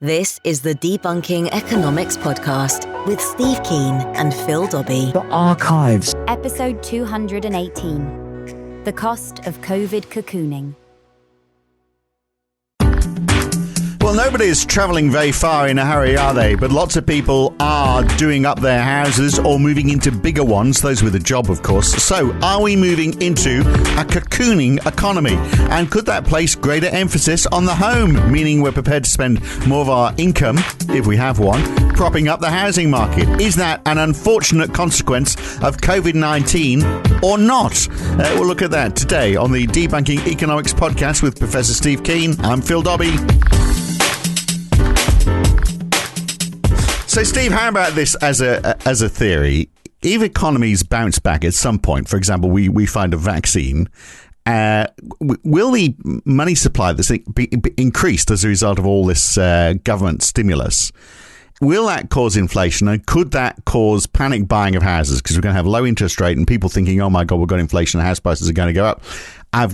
This is the Debunking Economics podcast with Steve Keen and Phil Dobbie. The Archives. Episode 218. The Cost of COVID Cocooning. Well, nobody is travelling very far in a hurry, are they? But lots of people are doing up their houses or moving into bigger ones, those with a job, of course. So, are we moving into a cocooning economy? And could that place greater emphasis on the home, meaning we're prepared to spend more of our income, if we have one, propping up the housing market? Is that an unfortunate consequence of COVID-19 or not? We'll look at that today on the Debunking Economics podcast with Professor Steve Keen. I'm Phil Dobbie. So, Steve, how about this as a theory? If economies bounce back at some point, for example, we find a vaccine, will the money supply that's be increased as a result of all this government stimulus? Will that cause inflation, and could that cause panic buying of houses? Because we're going to have low interest rate and people thinking, oh my God, we've got inflation, house prices are going to go up.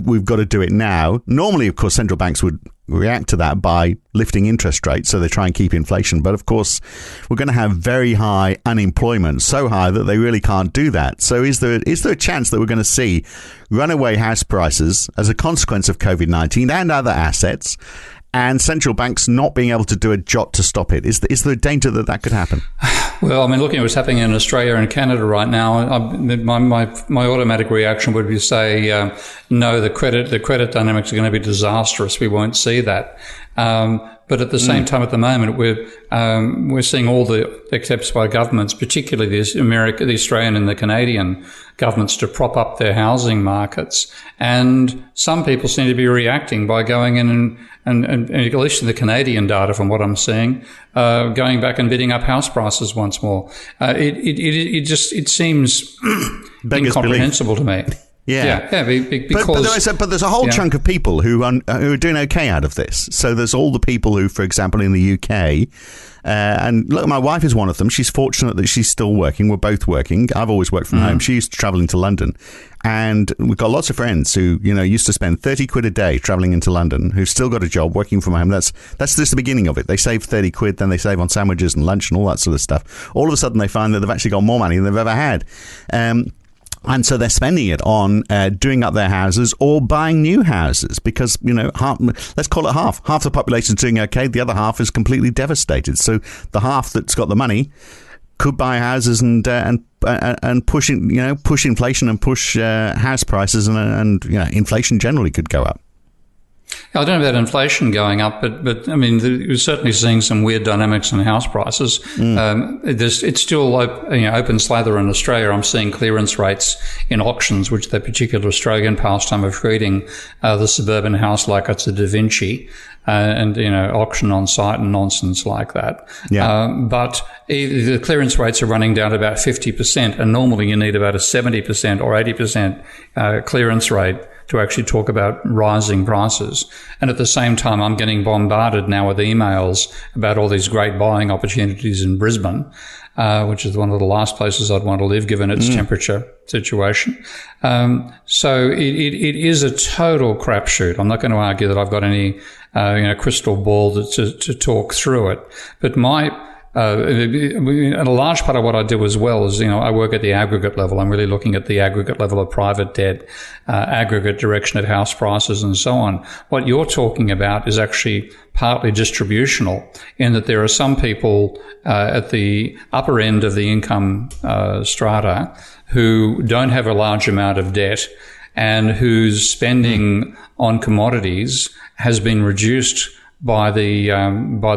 We've got to do it now. Normally, of course, central banks would react to that by lifting interest rates, so they try and keep inflation. But of course, we're going to have very high unemployment, so high that they really can't do that. So is there a chance that we're going to see runaway house prices as a consequence of COVID-19 and other assets, and central banks not being able to do a jot to stop it? Is there a danger that could happen? Well, I mean, looking at what's happening in Australia and Canada right now, my automatic reaction would be to say, no, the credit dynamics are going to be disastrous. We won't see that. But at the same time, at the moment, we're seeing all the attempts by governments, particularly the Australian and the Canadian governments, to prop up their housing markets. And some people seem to be reacting by going in and at least in the Canadian data, from what I'm seeing, going back and bidding up house prices once more. It seems incomprehensible to me. Yeah. Because, but there's a whole chunk of people who are doing okay out of this. So there's all the people who, for example, in the UK, and look, my wife is one of them. She's fortunate that she's still working. We're both working. I've always worked from home. She used to travel into London. And we've got lots of friends who, used to spend 30 quid a day travelling into London, who've still got a job working from home. That's just the beginning of it. They save 30 quid, then they save on sandwiches and lunch and all that sort of stuff. All of a sudden they find that they've actually got more money than they've ever had. And so they're spending it on doing up their houses or buying new houses because, let's call it half. Half the population is doing okay. The other half is completely devastated. So the half that's got the money could buy houses and push inflation and push house prices and inflation generally could go up. I don't know about inflation going up, but I mean, we're certainly seeing some weird dynamics in house prices. It's still open slather in Australia. I'm seeing clearance rates in auctions, which the particular Australian pastime of treating the suburban house like it's a Da Vinci, and auction on site and nonsense like that. Yeah. But the clearance rates are running down to about 50%, and normally you need about a 70% or 80% clearance rate to actually talk about rising prices. And at the same time, I'm getting bombarded now with emails about all these great buying opportunities in Brisbane, which is one of the last places I'd want to live given its temperature situation. So it is a total crapshoot. I'm not going to argue that I've got any crystal ball to talk through it. But and a large part of what I do as well is, I work at the aggregate level. I'm really looking at the aggregate level of private debt, aggregate direction of house prices and so on. What you're talking about is actually partly distributional, in that there are some people at the upper end of the income strata who don't have a large amount of debt and whose spending on commodities has been reduced by the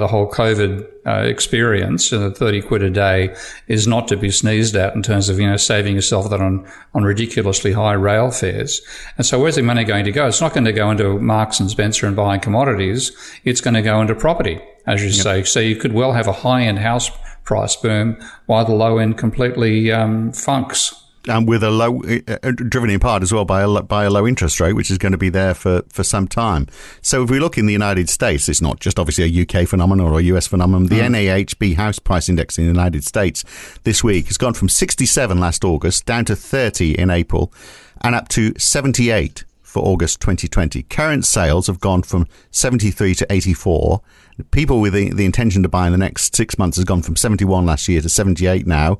whole COVID experience. 30 quid a day is not to be sneezed at in terms of saving yourself that on ridiculously high rail fares. And so where's the money going to go? It's not going to go into Marks and Spencer and buying commodities. It's going to go into property, as you say. So you could well have a high-end house price boom while the low end completely funks. And with a low, driven in part as well by a low interest rate, which is going to be there for some time. So if we look in the United States, it's not just obviously a UK phenomenon or a US phenomenon. The NAHB house price index in the United States this week has gone from 67 last August down to 30 in April and up to 78 for August 2020. Current sales have gone from 73 to 84. People with the intention to buy in the next 6 months has gone from 71 last year to 78 now.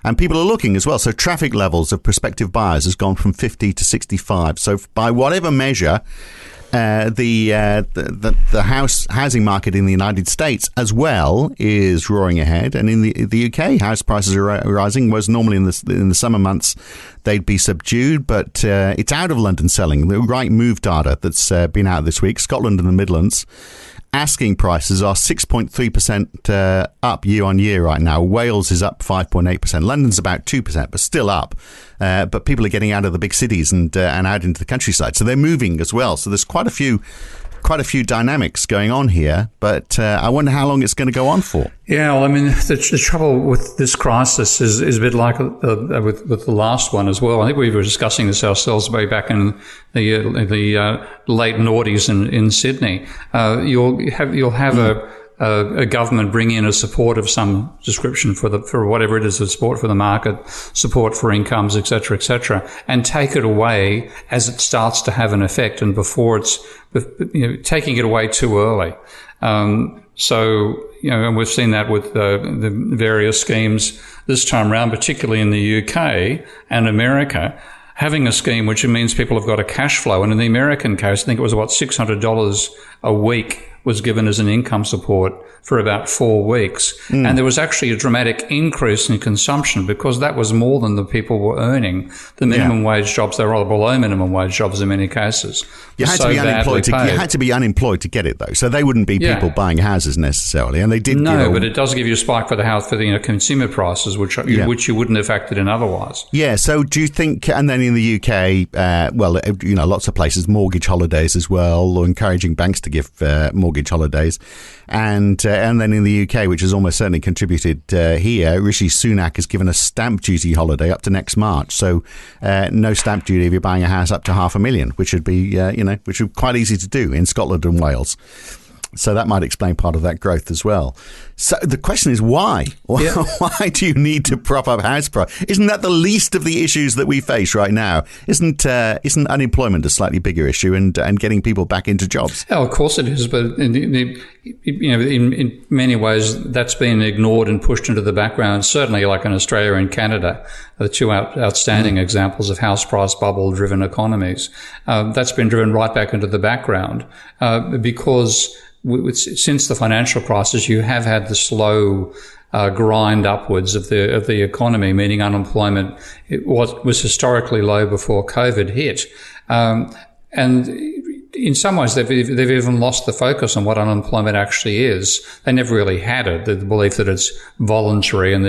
And people are looking as well. So traffic levels of prospective buyers has gone from 50 to 65. So by whatever measure, the housing market in the United States as well is roaring ahead, and in the UK, house prices are rising. Whereas normally in the summer months they'd be subdued, but it's out of London selling. The right move data that's been out this week, Scotland and the Midlands. Asking prices are 6.3% up year on year right now. Wales is up 5.8%. London's about 2%, but still up. But people are getting out of the big cities and out into the countryside, so they're moving as well. So there's quite a few dynamics going on here. But I wonder how long it's going to go on for. Yeah, well, I mean, the trouble with this crisis is a bit like with the last one as well. I think we were discussing this ourselves way back in the late noughties in Sydney. You'll have a government bring in a support of some description for whatever it is, a support for the market, support for incomes, et cetera, and take it away as it starts to have an effect, and before it's taking it away too early. So, and we've seen that with the various schemes this time around, particularly in the UK and America, having a scheme which means people have got a cash flow. And in the American case, I think it was $600 a week was given as an income support for about 4 weeks. And there was actually a dramatic increase in consumption because that was more than the people were earning. The minimum wage jobs, they were all below minimum wage jobs in many cases. You had to be unemployed to get it, though. So they wouldn't be people buying houses necessarily, and they did. No, but it does give you a spike for the house for the consumer prices, which you wouldn't have factored in otherwise. Yeah. So do you think? And then in the UK, lots of places, mortgage holidays as well, or encouraging banks to give mortgage holidays, and then in the UK, which has almost certainly contributed here, Rishi Sunak has given a stamp duty holiday up to next March. So no stamp duty if you're buying a house up to $500,000, which would be which would be quite easy to do in Scotland and Wales. So that might explain part of that growth as well. So the question is why? Why do you need to prop up house price? Isn't that the least of the issues that we face right now? Isn't unemployment a slightly bigger issue and getting people back into jobs? Oh, of course it is, but in many ways that's been ignored and pushed into the background. Certainly, like in Australia and Canada, the two outstanding examples of house price bubble-driven economies. That's been driven right back into the background because since the financial crisis, you have had the slow grind upwards of the economy, meaning unemployment was historically low before COVID hit, and in some ways they've even lost the focus on what unemployment actually is. They never really had it, the belief that it's voluntary and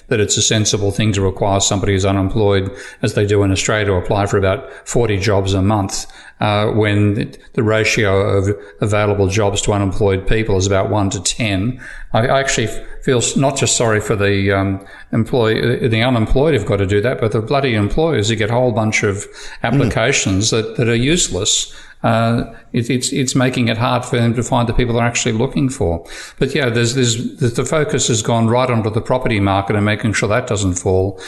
that it's a sensible thing to require somebody who's unemployed, as they do in Australia, to apply for about 40 jobs a month, when the ratio of available jobs to unemployed people is about 1 to 10. I actually feel not just sorry for the unemployed who've got to do that, but the bloody employers who get a whole bunch of applications that are useless. It's making it hard for them to find the people they're actually looking for. But yeah, the focus has gone right onto the property market and making sure that doesn't fall.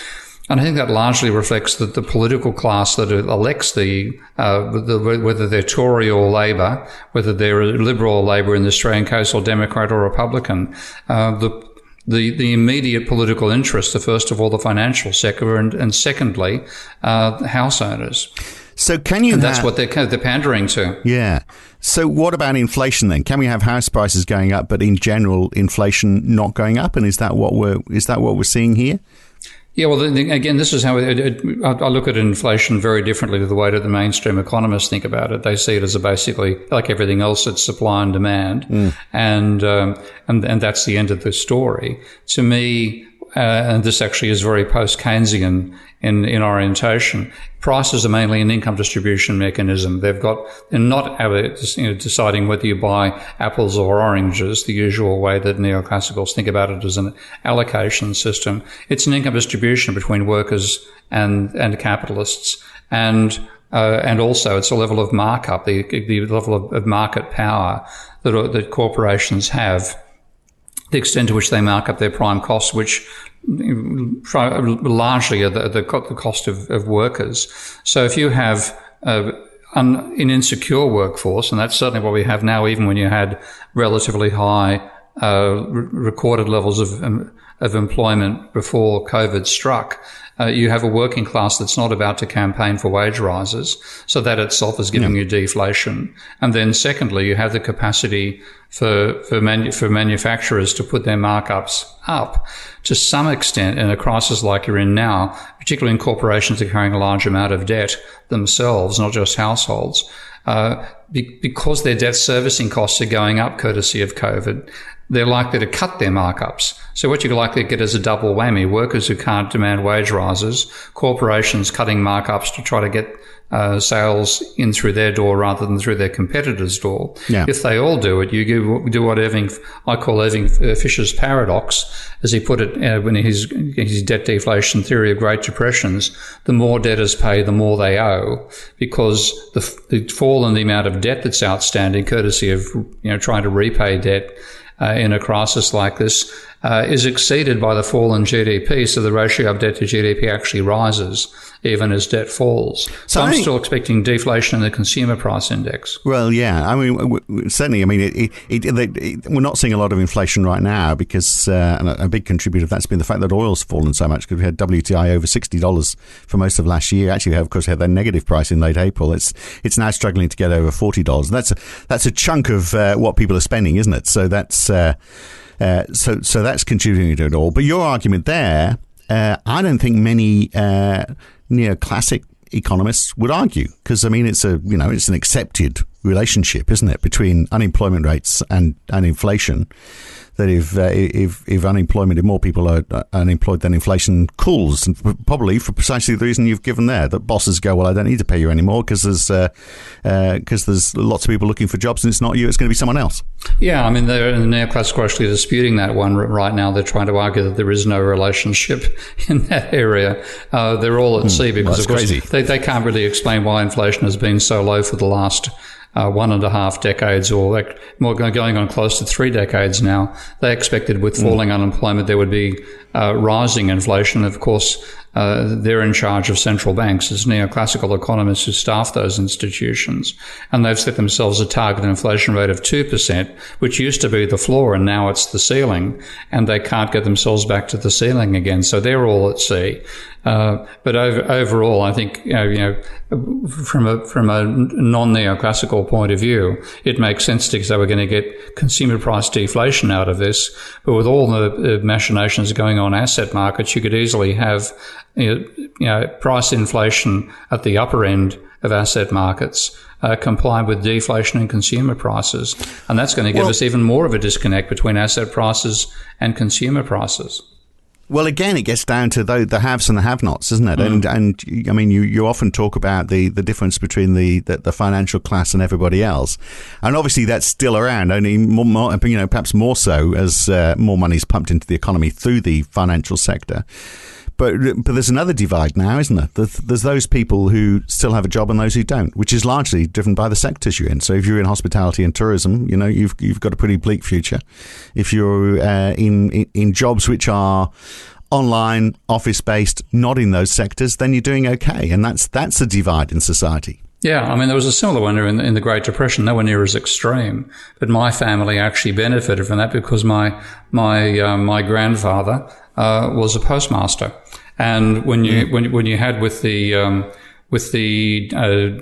And I think that largely reflects that the political class that elects whether they're Tory or Labor, whether they're Liberal or Labor in the Australian case, or Democrat or Republican, the immediate political interests are first of all the financial sector and secondly, house owners. So can you? And that's what they're pandering to. Yeah. So what about inflation then? Can we have house prices going up, but in general, inflation not going up? And is that what we're seeing here? Yeah, well, again, this is how I look at inflation very differently to the way that the mainstream economists think about it. They see it as basically, like everything else, it's supply and demand, and that's the end of the story. To me, and this actually is very post-Keynesian in orientation, prices are mainly an income distribution mechanism. They're not deciding whether you buy apples or oranges, the usual way that neoclassicals think about it as an allocation system. It's an income distribution between workers and capitalists, and also it's a level of markup, the level of market power that corporations have, the extent to which they mark up their prime costs, which largely are the cost of workers. So if you have in insecure workforce, and that's certainly what we have now, even when you had relatively high recorded levels of employment before COVID struck, you have a working class that's not about to campaign for wage rises, so that itself is giving you deflation. And then secondly, you have the capacity for manufacturers to put their markups up to some extent in a crisis like you're in now, particularly in corporations that are carrying a large amount of debt themselves, not just households, because their debt servicing costs are going up courtesy of COVID. They're likely to cut their markups. So what you're likely to get is a double whammy: workers who can't demand wage rises, corporations cutting markups to try to get sales in through their door rather than through their competitor's door. Yeah. If they all do it, you do what I call Irving Fisher's paradox, as he put it when his debt deflation theory of Great Depressions. The more debtors pay, the more they owe, because the fall in the amount of debt that's outstanding, courtesy of trying to repay debt in a crisis like this, is exceeded by the fall in GDP, so the ratio of debt to GDP actually rises even as debt falls. So I'm still expecting deflation in the consumer price index. Well, yeah, I mean, certainly, I mean, we're not seeing a lot of inflation right now because a big contributor of that's been the fact that oil's fallen so much, because we had WTI over $60 for most of last year. Actually, of course, we had that negative price in late April. It's now struggling to get over $40. That's a chunk of what people are spending, isn't it? So that's so that's contributing to it all. But your argument there, I don't think many neoclassic economists would argue, because I mean it's an accepted relationship, isn't it, between unemployment rates and inflation. That if unemployment, if more people are unemployed, then inflation cools, and probably for precisely the reason you've given there, that bosses go, well, I don't need to pay you anymore because there's lots of people looking for jobs, and it's not you, it's going to be someone else. Yeah, I mean, the neoclassics are actually disputing that one right now. They're trying to argue that there is no relationship in that area. They're all at sea because, of course, they can't really explain why inflation has been so low for the last 1.5 decades, or more going on close to 3 decades now. They expected with falling unemployment there would be rising inflation. Of course, they're in charge of central banks as neoclassical economists who staff those institutions, and they've set themselves a target inflation rate of 2%, which used to be the floor, and now it's the ceiling, and they can't get themselves back to the ceiling again. So they're all at sea. But overall, I think from a non-neoclassical point of view, it makes sense to say we're going to get consumer price deflation out of this. But with all the machinations going on asset markets, you could easily have price inflation at the upper end of asset markets combined with deflation in consumer prices, and that's going to give us even more of a disconnect between asset prices and consumer prices. Well, again, it gets down to the haves and the have-nots, isn't it? And I mean, you often talk about the difference between the financial class and everybody else, and obviously that's still around. Only more, perhaps more so as more money is pumped into the economy through the financial sector. But there's another divide now, isn't there? There's those people who still have a job and those who don't, which is largely driven by the sectors you're in. So if you're in hospitality and tourism, you've got a pretty bleak future. If you're in jobs which are online, office-based, not in those sectors, then you're doing okay. And that's a divide in society. Yeah, I mean, there was a similar one in the Great Depression, nowhere near as extreme. But my family actually benefited from that because my grandfather was a postmaster, and when you had with the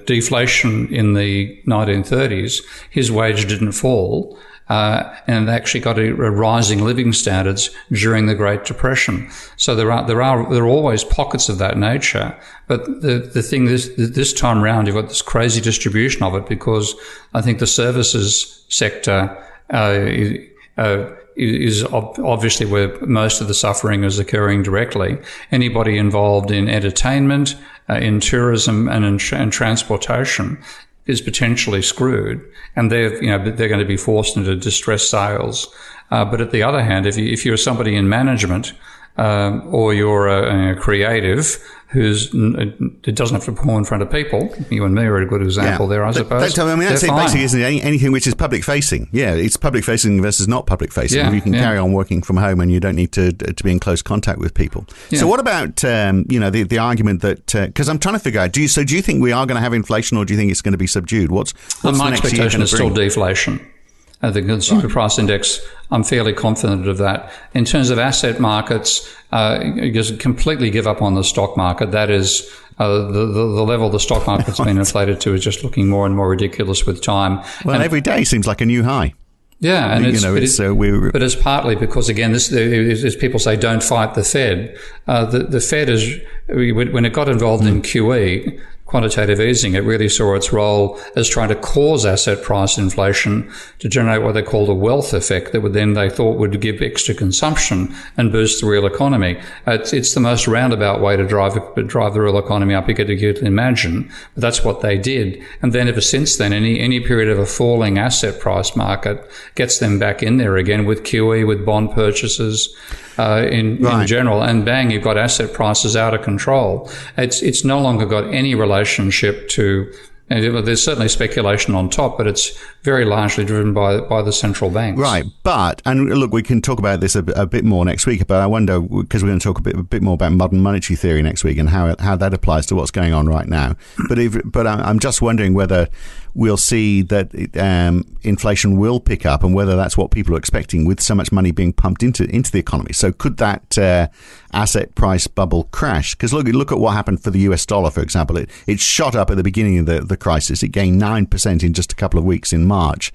deflation in the 1930s, his wage didn't fall. And actually got a rising living standards during the Great Depression. So there are always pockets of that nature. But the thing is, this time round, you've got this crazy distribution of it, because I think the services sector is obviously where most of the suffering is occurring directly. Anybody involved in entertainment, in tourism, and in transportation is potentially screwed, and they're going to be forced into distressed sales. But at the other hand, if you're somebody in management, or you're a creative it doesn't have to perform in front of people. You and me are a good example there, I suppose. That's it basically, isn't it? Anything which is public facing. Yeah, it's public facing versus not public facing. You can carry on working from home and you don't need to be in close contact with people. Yeah. So what about, the argument that, because I'm trying to figure out, do you think we are going to have inflation, or do you think it's going to be subdued? What's my expectation is still deflation. The consumer price index, I'm fairly confident of that. In terms of asset markets, you just completely give up on the stock market. That is, the level the stock market's been inflated to is just looking more and more ridiculous with time. Well, and every day seems like a new high. Yeah, and but it's partly because, again, this as people say, don't fight the Fed. The Fed is, when it got involved in QE, quantitative easing, it really saw its role as trying to cause asset price inflation to generate what they called a wealth effect that they thought would give extra consumption and boost the real economy. It's the most roundabout way to drive the real economy up you could imagine, but that's what they did. And then ever since then, any period of a falling asset price market gets them back in there again with QE, with bond purchases, in general, and bang, you've got asset prices out of control. It's no longer got any relationship to, and there's certainly speculation on top, but it's very largely driven by the central banks. Right, and look, we can talk about this a bit more next week, but I wonder, because we're going to talk a bit more about modern monetary theory next week and how that applies to what's going on right now. But I'm just wondering whether we'll see that inflation will pick up, and whether that's what people are expecting with so much money being pumped into the economy. So could that asset price bubble crash? Because look at what happened for the US dollar, for example. It shot up at the beginning of the crisis. It gained 9% in just a couple of weeks in March.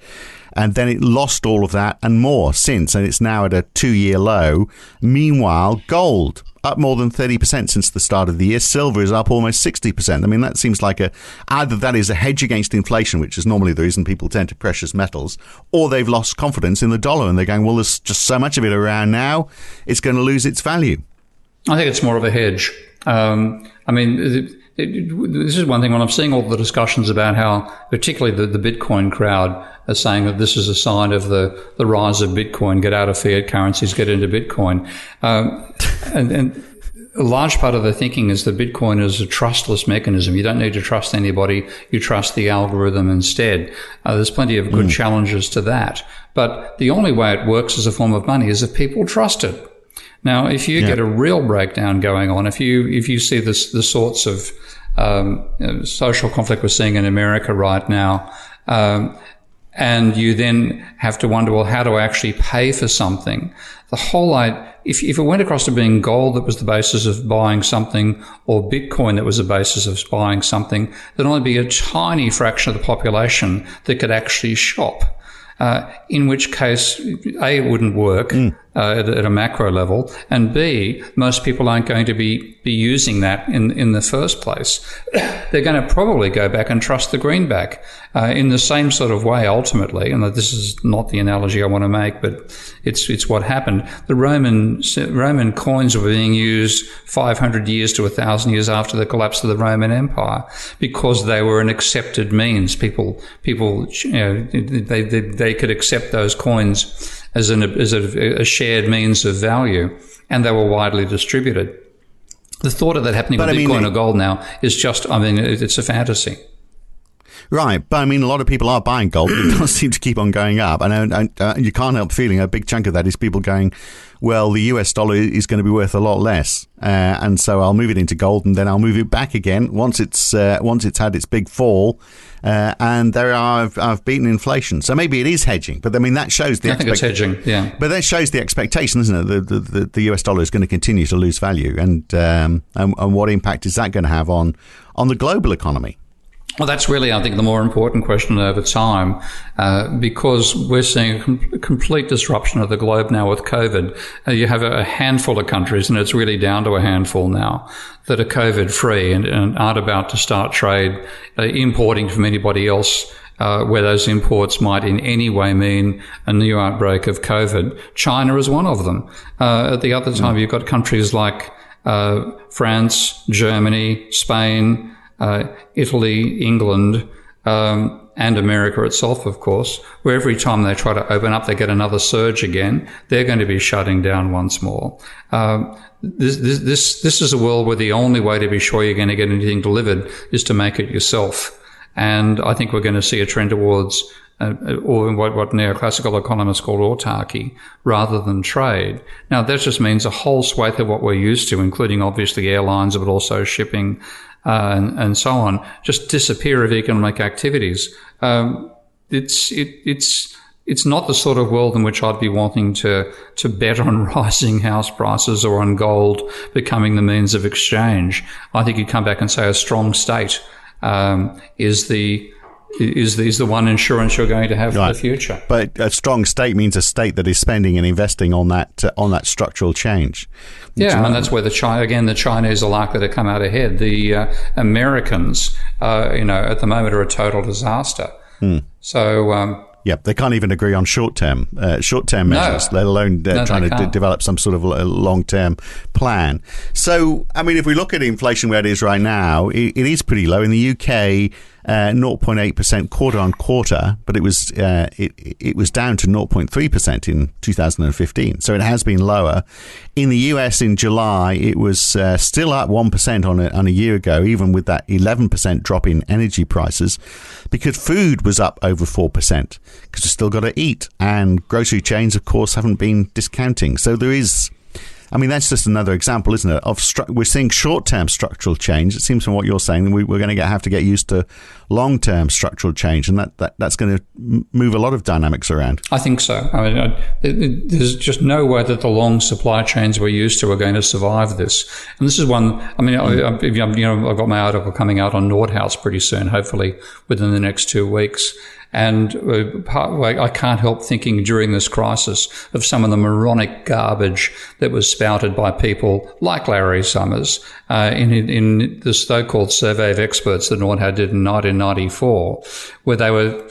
And then it lost all of that and more since, and it's now at a 2-year low. Meanwhile, gold up more than 30% since the start of the year. Silver is up almost 60%. I mean, that seems like either that is a hedge against inflation, which is normally the reason people turn to precious metals, or they've lost confidence in the dollar and they're going, well, there's just so much of it around now, it's going to lose its value. I think it's more of a hedge. This is one thing when I'm seeing all the discussions about how, particularly the Bitcoin crowd, are saying that this is a sign of the rise of Bitcoin, get out of fiat currencies, get into Bitcoin. And a large part of the thinking is that Bitcoin is a trustless mechanism. You don't need to trust anybody. You trust the algorithm instead. There's plenty of good challenges to that. But the only way it works as a form of money is if people trust it. Now, if you get a real breakdown going on, if you see the sorts of social conflict we're seeing in America right now, and you then have to wonder, well, how do I actually pay for something? The whole idea, if it went across to being gold that was the basis of buying something, or Bitcoin that was the basis of buying something, there'd only be a tiny fraction of the population that could actually shop. In which case, A, it wouldn't work at a macro level, and B, most people aren't going to be using that in the first place. They're going to probably go back and trust the greenback in the same sort of way ultimately, and this is not the analogy I want to make, but it's what happened. The Roman coins were being used 500 years to 1,000 years after the collapse of the Roman Empire because they were an accepted means. People, they could accept those coins as a shared means of value, and they were widely distributed. The thought of that happening with Bitcoin or gold now is just, it's a fantasy. Right, but a lot of people are buying gold. It does seem to keep on going up. And you can't help feeling a big chunk of that is people going, well, the US dollar is going to be worth a lot less. And so I'll move it into gold, and then I'll move it back again once it's had its big fall. And I've beaten inflation. So maybe it is hedging. But that shows the I think it's hedging, yeah. But that shows the expectation, isn't it? The US dollar is going to continue to lose value. And what impact is that going to have on the global economy? Well, that's really, I think, the more important question over time, because we're seeing a complete disruption of the globe now with COVID. You have a handful of countries, and it's really down to a handful now, that are COVID-free and aren't about to start trade importing from anybody else, where those imports might in any way mean a new outbreak of COVID. China is one of them. At the other time, you've got countries like France, Germany, Spain, Italy, England, and and America itself, of course, where every time they try to open up, they get another surge again. They're going to be shutting down once more. This is a world where the only way to be sure you're going to get anything delivered is to make it yourself. And I think we're going to see a trend towards or what neoclassical economists call autarky, rather than trade. Now, that just means a whole swathe of what we're used to, including obviously airlines, but also shipping and so on, just disappear of economic activities. It's not the sort of world in which I'd be wanting to bet on rising house prices or on gold becoming the means of exchange. I think you come back and say a strong state is the one insurance you're going to have for the future. But a strong state means a state that is spending and investing on that structural change. Yeah, and that's where the Chinese are likely to come out ahead. The Americans, at the moment are a total disaster. So. They can't even agree on short-term measures, let alone trying to develop some sort of long-term plan. So, I mean, if we look at inflation where it is right now, it is pretty low. In the UK, 0.8% quarter on quarter, but it was down to 0.3% in 2015. So it has been lower. In the US in July, it was still up 1% on a year ago, even with that 11% drop in energy prices, because food was up over 4%, because we've still got to eat. And grocery chains, of course, haven't been discounting. So there is... I mean, that's just another example, isn't it? We're seeing short-term structural change. It seems from what you're saying, we're going to have to get used to long-term structural change, and that's going to move a lot of dynamics around. I think so. I mean, there's just no way that the long supply chains we're used to are going to survive this. And this is one. I mean, I've got my article coming out on Nordhaus pretty soon, hopefully within the next 2 weeks. And I can't help thinking during this crisis of some of the moronic garbage that was spouted by people like Larry Summers in the so-called survey of experts that Nordhaus did in 1994, where they were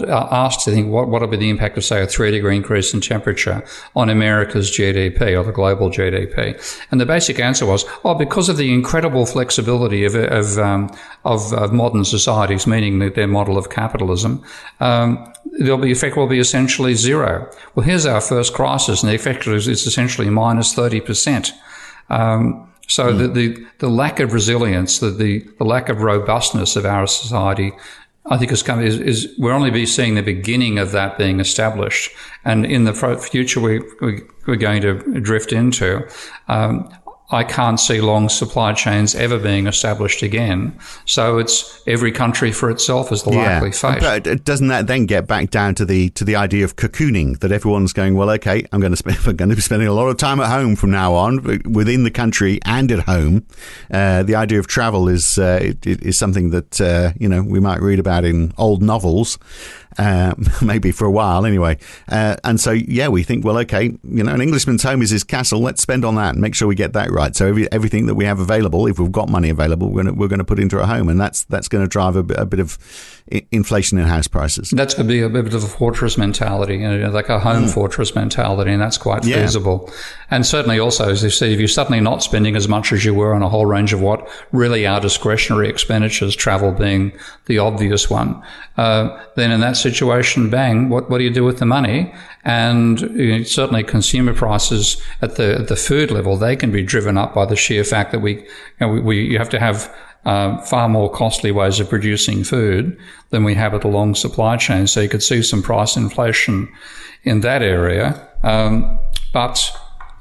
asked to think what would be the impact of, say, a 3-degree increase in temperature on America's GDP or the global GDP. And the basic answer was, because of the incredible flexibility of modern societies, meaning their model of capitalism, the effect will be essentially zero. Well, here's our first crisis, and the effect is essentially minus 30%. So the lack of resilience, the lack of robustness of our society, I think we're only seeing the beginning of that being established, and in the future we're going to drift into. I can't see long supply chains ever being established again. So it's every country for itself is the likely fate. But doesn't that then get back down to the idea of cocooning, that everyone's going, well, okay, I'm going to be spending a lot of time at home from now on, within the country and at home. The idea of travel is something that we might read about in old novels. Maybe for a while anyway. And so, we think, well, okay, an Englishman's home is his castle. Let's spend on that and make sure we get that right. So everything that we have available, if we've got money available, we're going to put into a home, and that's going to drive a bit of inflation in house prices. That's going to be a bit of a fortress mentality, like a home fortress mentality, and that's quite feasible. And certainly also, as you see, if you're suddenly not spending as much as you were on a whole range of what really are discretionary expenditures, travel being the obvious one, then in that situation, bang, what do you do with the money? And certainly consumer prices at the food level, they can be driven up by the sheer fact that you have to have far more costly ways of producing food than we have at the long supply chain. So you could see some price inflation in that area. But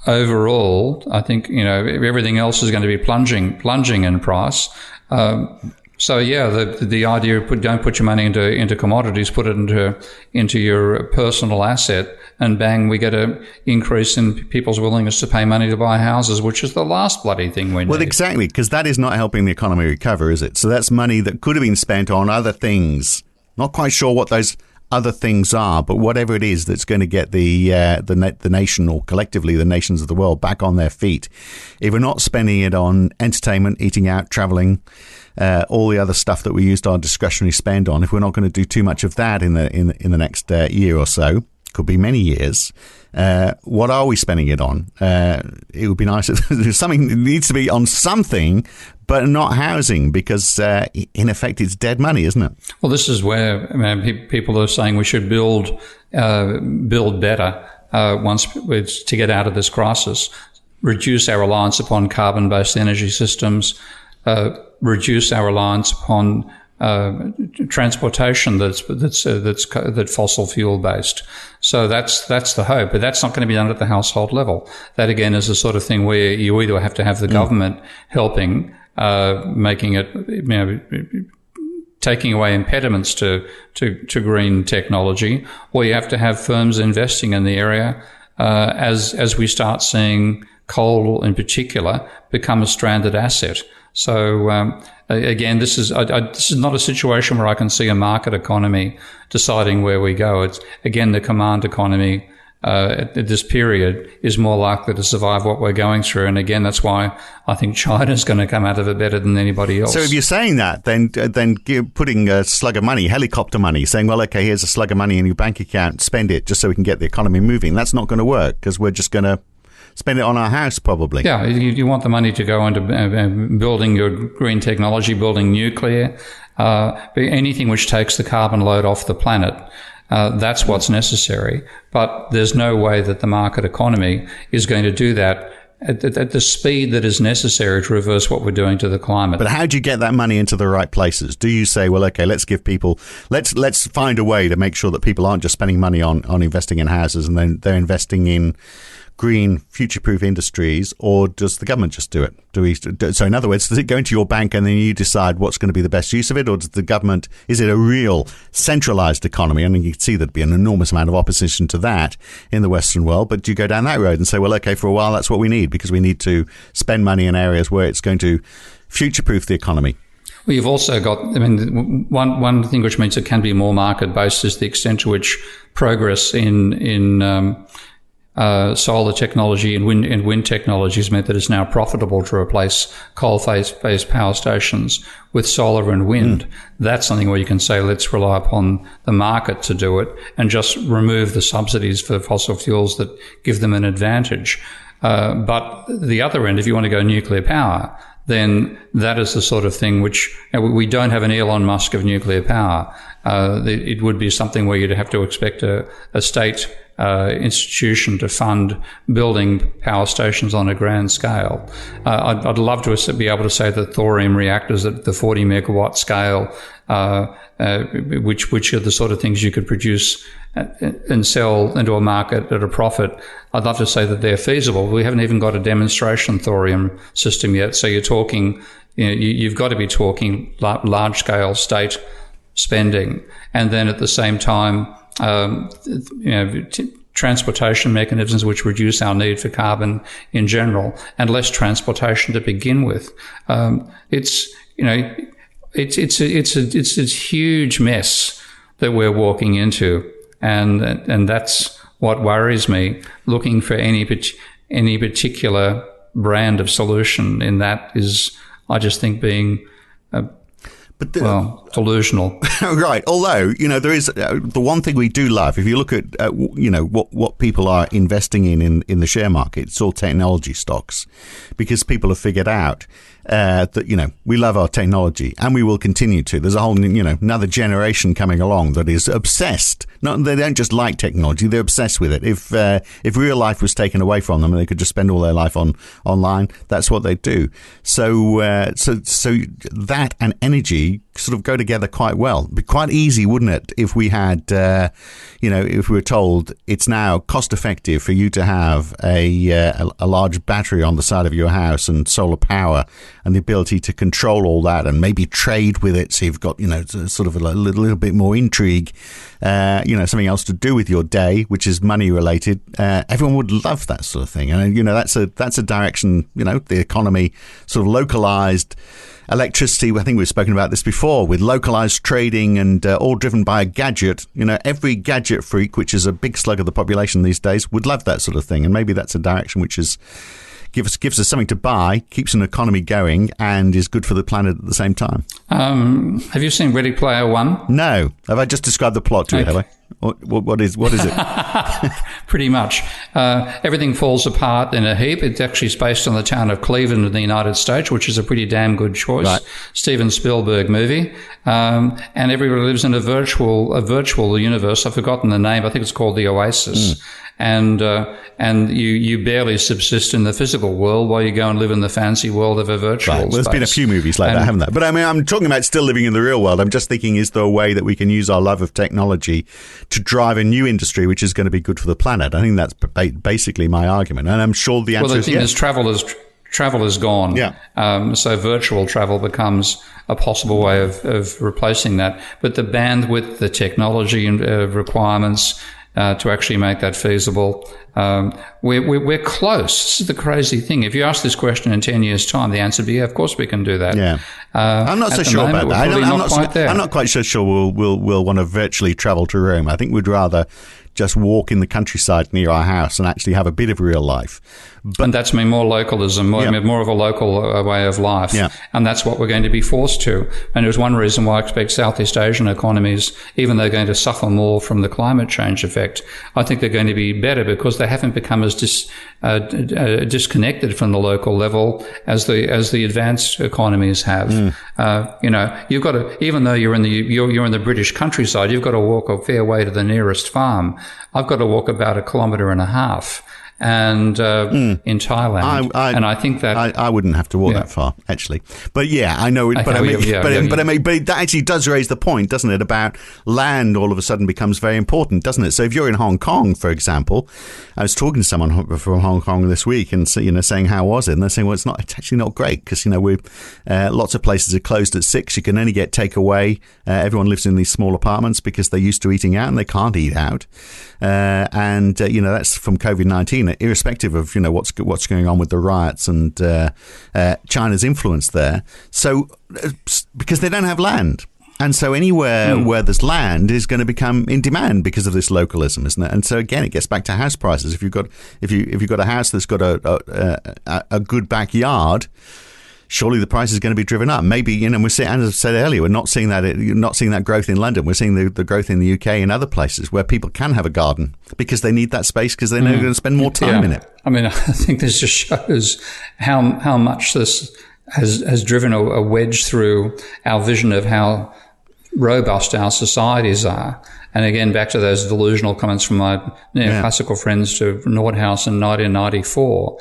overall, I think, everything else is going to be plunging in price. So the idea of don't put your money into commodities, put it into your personal asset, and bang, we get an increase in people's willingness to pay money to buy houses, which is the last bloody thing we need. Well, exactly, because that is not helping the economy recover, is it? So that's money that could have been spent on other things. Not quite sure what those other things are, but whatever it is that's going to get the nation, or collectively the nations of the world, back on their feet. If we're not spending it on entertainment, eating out, traveling, all the other stuff that we used our discretionary spend on, if we're not going to do too much of that in the next year or so, could be many years. What are we spending it on? It would be nice if something needs to be on something, but not housing, because in effect it's dead money, isn't it? Well, this is where people are saying we should build better to get out of this crisis, reduce our reliance upon carbon-based energy systems, reduce our reliance upon transportation that's fossil fuel based. So that's the hope, but that's not going to be done at the household level. That again is the sort of thing where you either have to have the government helping, making it, taking away impediments to green technology, or you have to have firms investing in the area, as we start seeing coal in particular become a stranded asset. So again, this is not a situation where I can see a market economy deciding where we go. It's again the command economy at this period is more likely to survive what we're going through. And again, that's why I think China's going to come out of it better than anybody else. So if you're saying that, then putting a slug of money, helicopter money, saying, well, okay, here's a slug of money in your bank account, spend it just so we can get the economy moving. That's not going to work, because we're just going to spend it on our house, probably. Yeah, you want the money to go into building your green technology, building nuclear, anything which takes the carbon load off the planet. That's what's necessary. But there's no way that the market economy is going to do that at the speed that is necessary to reverse what we're doing to the climate. But how do you get that money into the right places? Do you say, well, okay, let's give people, let's find a way to make sure that people aren't just spending money on investing in houses, and then they're investing in green, future-proof industries, or does the government just do it? So in other words, does it go into your bank and then you decide what's going to be the best use of it, or does the government, is it a real centralized economy? I mean, you can see there'd be an enormous amount of opposition to that in the Western world, but do you go down that road and say, well, okay, for a while that's what we need, because we need to spend money in areas where it's going to future-proof the economy? Well, you've also got, I mean, one thing which means it can be more market-based is the extent to which progress in solar technology and wind technology has meant that it's now profitable to replace coal-based power stations with solar and wind. That's something where you can say, let's rely upon the market to do it and just remove the subsidies for fossil fuels that give them an advantage. But the other end, if you want to go nuclear power, then that is the sort of thing which we don't have an Elon Musk of nuclear power. It would be something where you'd have to expect a state institution to fund building power stations on a grand scale. I'd love to be able to say that thorium reactors at the 40 megawatt scale, which are the sort of things you could produce and sell into a market at a profit. I'd love to say that they're feasible. We haven't even got a demonstration thorium system yet. So you're talking, you've got to be talking large scale state spending, and then at the same time, transportation mechanisms which reduce our need for carbon in general, and less transportation to begin with. It's a huge mess that we're walking into, and that's what worries me. Looking for any particular brand of solution in that is, I just think, being delusional. Right. Although, there is the one thing we do love, if you look at, what people are investing in the share market, it's all technology stocks, because people have figured out that, we love our technology and we will continue to. There's a whole, another generation coming along that is obsessed. They don't just like technology, they're obsessed with it. If real life was taken away from them and they could just spend all their life online, that's what they do. So that and energy sort of go together quite well. It'd be quite easy, wouldn't it, if we had, if we were told it's now cost effective for you to have a large battery on the side of your house and solar power and the ability to control all that and maybe trade with it, so you've got, sort of a little bit more intrigue, something else to do with your day, which is money related. Everyone would love that sort of thing. And, that's a direction, the economy sort of localized. Electricity, I think we've spoken about this before, with localized trading and all driven by a gadget. Every gadget freak, which is a big slug of the population these days, would love that sort of thing. And maybe that's a direction which is gives us something to buy, keeps an economy going, and is good for the planet at the same time. Have you seen Ready Player One? No. Have I just described the plot to you, have I? What is it? Pretty much. Everything falls apart in a heap. It's actually based on the town of Cleveland in the United States, which is a pretty damn good choice. Right. Steven Spielberg movie. And everybody lives in a virtual universe. I've forgotten the name. I think it's called the Oasis. And you barely subsist in the physical world while you go and live in the fancy world of a virtual space. Well, there's been a few movies like that, haven't there? But I mean, I'm talking about still living in the real world. I'm just thinking, is there a way that we can use our love of technology to drive a new industry which is going to be good for the planet? I think that's basically my argument. And I'm sure the answer is yes. Travel is gone. Yeah. So virtual travel becomes a possible way of replacing that. But the bandwidth, the technology requirements to actually make that feasible, we're close. This is the crazy thing. If you ask this question in 10 years' time, the answer would be, yeah, of course we can do that. Yeah. I'm not so sure about that. I'm not quite so sure we'll want to virtually travel to Rome. I think we'd rather just walk in the countryside near our house and actually have a bit of real life. And that's more localism, more of a local way of life. Yeah. And that's what we're going to be forced to. And there's one reason why I expect Southeast Asian economies, even though they're going to suffer more from the climate change effect, I think they're going to be better because they haven't become as disconnected from the local level as the advanced economies have. You've got to, even though you're in the British countryside, you've got to walk a fair way to the nearest farm. I've got to walk about 1.5 kilometres. And in Thailand, and I think that I wouldn't have to walk that far, actually. But yeah, I know. But that actually does raise the point, doesn't it? About land all of a sudden becomes very important, doesn't it? So if you're in Hong Kong, for example, I was talking to someone from Hong Kong this week, and saying how was it? And they're saying, well, it's actually not great because we lots of places are closed at 6. You can only get takeaway. Everyone lives in these small apartments because they're used to eating out and they can't eat out. And that's from COVID-19. Irrespective of what's going on with the riots and China's influence there, so because they don't have land, and so anywhere where there's land is going to become in demand because of this localism, isn't it? And so again, it gets back to house prices. If you've got a house that's got a good backyard, surely the price is going to be driven up. Maybe, we're seeing, as I said earlier, we're not seeing that growth in London. We're seeing the growth in the UK and other places where people can have a garden because they need that space because they know they're going to spend more time in it. I mean, I think this just shows how much this has driven a wedge through our vision of how robust our societies are. And again, back to those delusional comments from my classical friends to Nordhaus in 1994,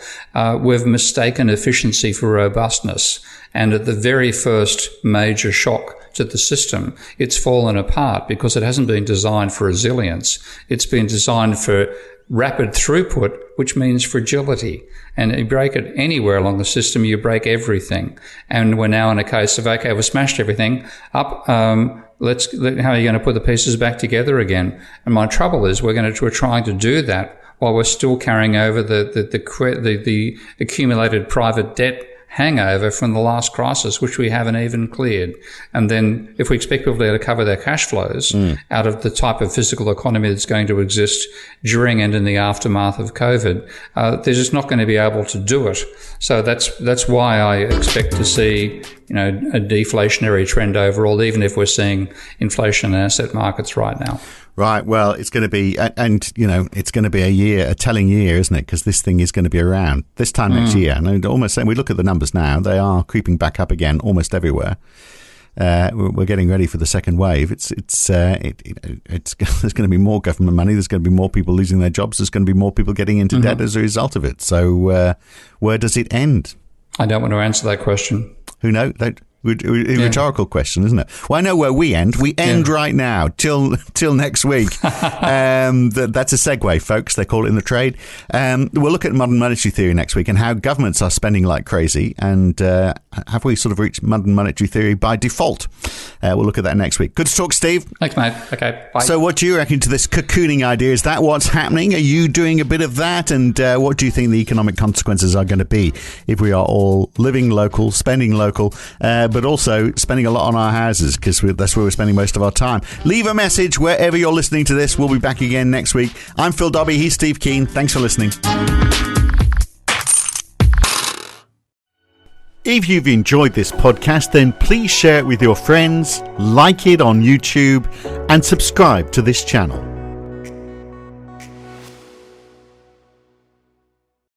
we've mistaken efficiency for robustness. And at the very first major shock to the system, it's fallen apart because it hasn't been designed for resilience. It's been designed for rapid throughput, which means fragility. And you break it anywhere along the system, you break everything. And we're now in a case of, okay, we've smashed everything up. How are you going to put the pieces back together again? And my trouble is we're trying to do that while we're still carrying over the accumulated private debt hangover from the last crisis, which we haven't even cleared. And then if we expect people to cover their cash flows out of the type of physical economy that's going to exist during and in the aftermath of COVID, they're just not going to be able to do it. So that's why I expect to see, a deflationary trend overall, even if we're seeing inflation in asset markets right now. Right. Well, it's going to be, it's going to be a telling year, isn't it? Because this thing is going to be around this time next year. And almost saying, we look at the numbers now; they are creeping back up again, almost everywhere. We're getting ready for the second wave. There's going to be more government money. There's going to be more people losing their jobs. There's going to be more people getting into debt as a result of it. So, where does it end? I don't want to answer that question. Who knows? Rhetorical question, isn't it? Well, I know where we end. We end right now till next week. That's a segue, folks. They call it in the trade. We'll look at modern monetary theory next week and how governments are spending like crazy. And have we sort of reached modern monetary theory by default? We'll look at that next week. Good to talk, Steve. Thanks, mate. Okay, bye. So what do you reckon to this cocooning idea? Is that what's happening? Are you doing a bit of that? And what do you think the economic consequences are going to be if we are all living local, spending local, but also spending a lot on our houses because that's where we're spending most of our time? Leave a message wherever you're listening to this. We'll be back again next week. I'm Phil Dobbie. He's Steve Keen. Thanks for listening. If you've enjoyed this podcast, then please share it with your friends, like it on YouTube, and subscribe to this channel.